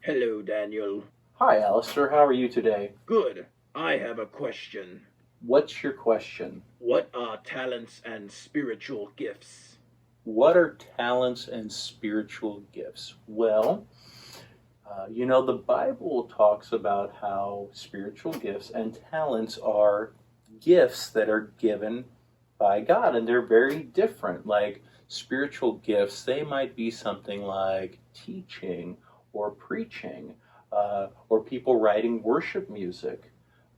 Hello, Daniel. Hi, Alistair. How are you today? Good. I have a question. What's your question? What are talents and spiritual gifts? What are talents and spiritual gifts? Well, the Bible talks about how spiritual gifts and talents are gifts that are given by God, and they're very different. Like spiritual gifts, they might be something like teaching or preaching, or people writing worship music.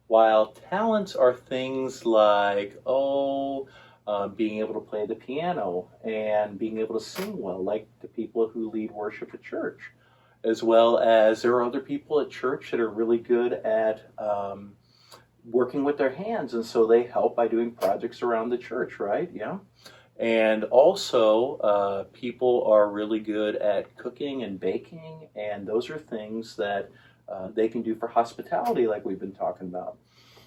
While talents are things like, being able to play the piano and being able to sing well, like the people who lead worship at church, as well as there are other people at church that are really good at working with their hands, and so they help by doing projects around the church, right? Yeah. And also, people are really good at cooking and baking, and those are things that they can do for hospitality, like we've been talking about.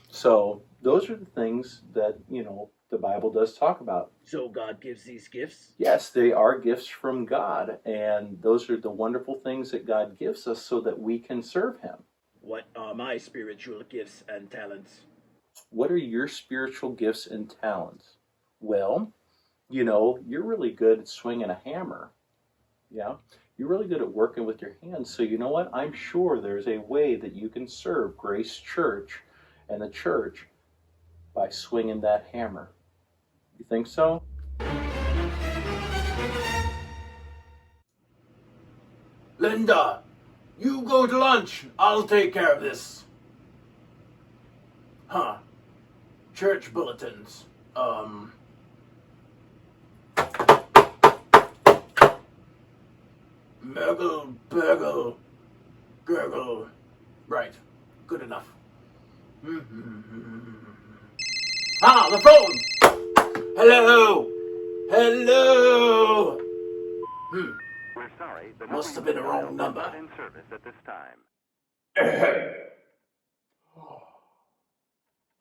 So, those are the things that, the Bible does talk about. So God gives these gifts? Yes, they are gifts from God, and those are the wonderful things that God gives us so that we can serve Him. What are my spiritual gifts and talents? What are your spiritual gifts and talents? Well, you're really good at swinging a hammer. Yeah. You're really good at working with your hands. So, you know what? I'm sure there's a way that you can serve Grace Church and the church by swinging that hammer. You think so? Linda, you go to lunch. I'll take care of this. Huh. Church bulletins. Murgle, burgle, gurgle. Right. Good enough. Ah, the phone! Hello! Hello! We're sorry, the Must have number been a you wrong dialed number. is not in service at this time.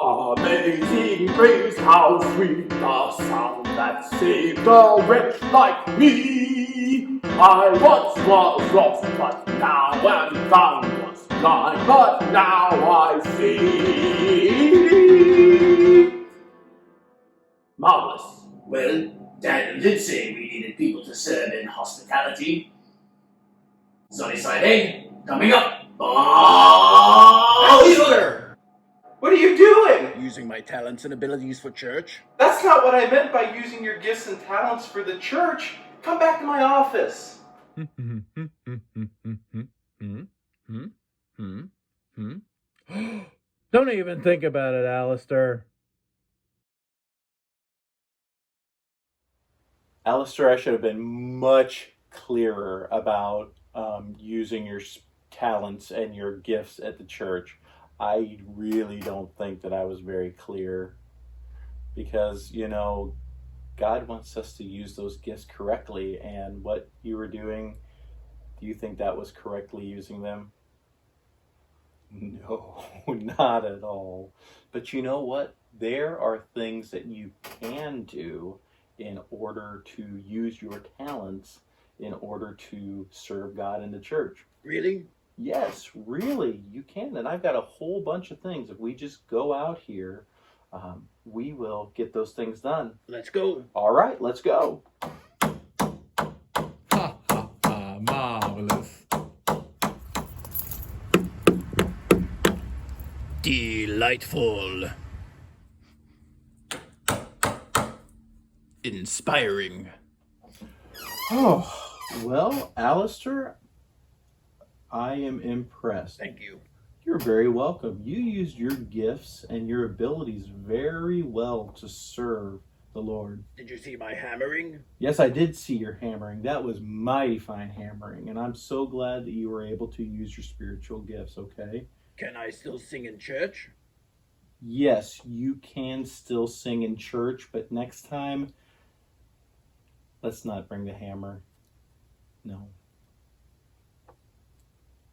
Amazing grace, how sweet the sound that saved a wretch like me. I once was lost, but now am found. Was blind, but now I see. Marvelous. Well, Daniel did say we needed people to serve in hospitality. Sunny side egg, coming up. Alistair! What are you doing? Using my talents and abilities for church? That's not what I meant by using your gifts and talents for the church. Come back to my office. Don't even think about it, Alistair. Alistair, I should have been much clearer about using your talents and your gifts at the church. I really don't think that I was very clear because, God wants us to use those gifts correctly. And what you were doing, do you think that was correctly using them? No, not at all. But you know what? There are things that you can do in order to use your talents in order to serve God in the church. Really? Yes, really, you can. And I've got a whole bunch of things. If we just go out here, we will get those things done. Let's go. All right, let's go. Ha ha ha, marvelous. Delightful. Inspiring. Oh, well, Alistair, I am impressed. Thank you. You're very welcome. You used your gifts and your abilities very well to serve the Lord. Did you see my hammering? Yes, I did see your hammering. That was mighty fine hammering, and I'm so glad that you were able to use your spiritual gifts, okay? Can I still sing in church? Yes, you can still sing in church, but next time, let's not bring the hammer. No.